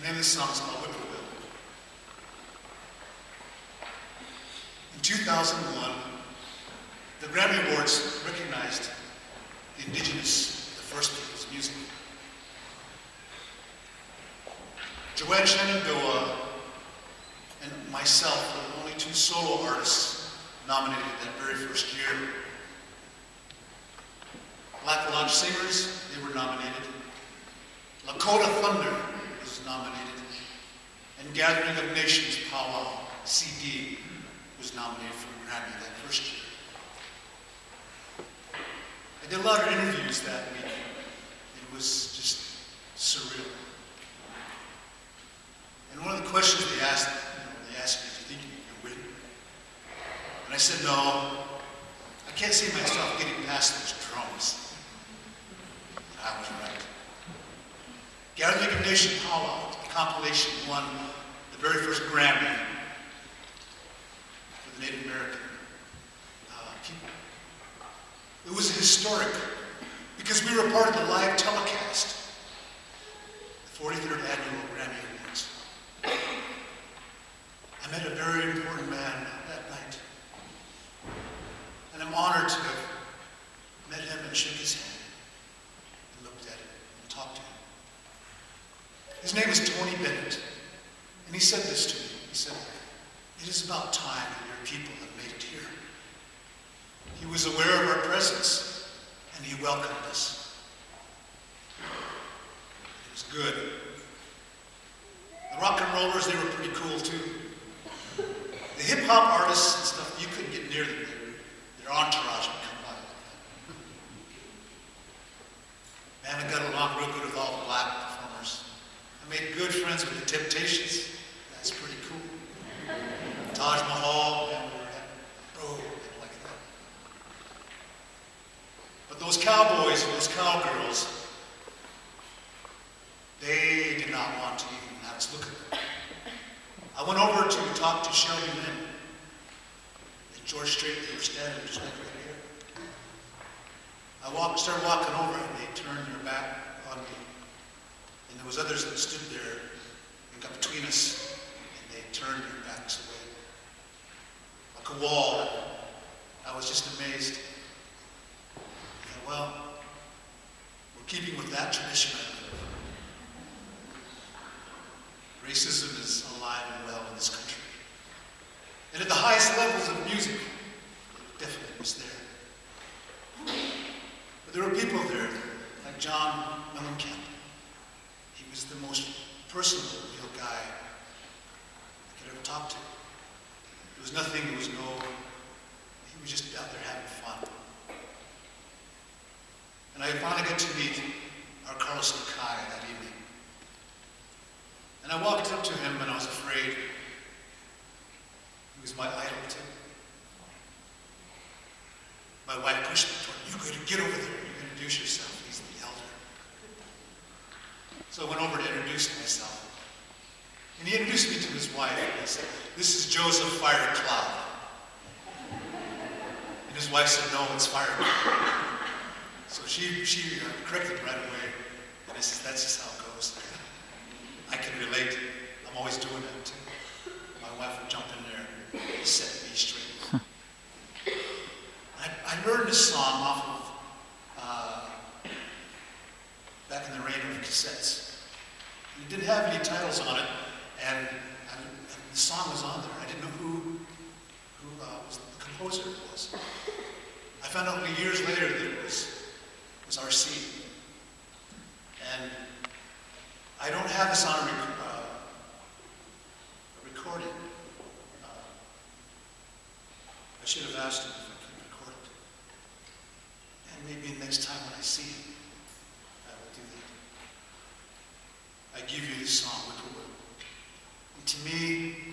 name of this song is called Whippoorwill. In 2001, the Grammy Awards recognized the indigenous, the First Peoples music. Joanne Shenandoah and myself were the only two solo artists nominated that very first year. Black Lodge Singers, they were nominated. Lakota Thunder was nominated. And Gathering of Nations Powwow, CD, was nominated for a Grammy that first year. I did a lot of interviews that week. It was just surreal. And one of the questions they asked me, do you think you can win? And I said, no, I can't see myself getting past those drums. And I was right. Gathering of Nation Powwow, the compilation, won the very first Grammy for the Native American people. It was historic because we were part of the live telecast, the 43rd Annual Grammy Awards. I met a very important man that night, and I'm honored to have met him and shook his hand and looked at him and talked to him. His name is Tony Bennett, and he said this to me. He said, "It is about time that your people have made it here." He was aware of our presence, and he welcomed us. It was good. The rock and rollers, they were pretty cool too. The hip-hop artists and stuff, you couldn't get near them. Their entourage would come by. Man, I got along real good with all the black performers. I made good friends with the Temptations. That's pretty cool. Taj Mahal, man, we were having, like that. But those cowboys and those cowgirls, they did not want to even have us look at them. I went over to talk to Shelby Lynn and George Strait. They were standing just like right here. I started walking over and they turned their back on me. And there was others that stood there and got between us and they turned their backs away. Like a wall. I was just amazed. I thought, well, we're keeping with that tradition, I believe. Racism is alive and well in this country. And at the highest levels of music, it definitely was there. But there were people there, like John Mellencamp. He was the most personable, real guy I could ever talk to. There was nothing, he was just out there having fun. And I finally got to meet our Carlos Nakai that evening. And I walked up to him and I was afraid. He was my idol too. My wife pushed me toward him. "You gotta get over there. You introduce yourself. He's the elder." So I went over to introduce myself. And he introduced me to his wife. And he said, "This is Joseph Firecrow." And his wife said, "No, it's Firecrow." So she corrected right away. And I said, "That's just how it goes." I can relate. I'm always doing that too. My wife would jump in there and set me straight. I learned this song off of back in the reign of cassettes. It didn't have any titles on it, and the song was on there. I didn't know who was the composer was. I found out years later that it was RC. And I don't have this on a recording. I should have asked him if I could record it. And maybe next time when I see him, I will do that. I give you this song, Whippoorwill. And to me,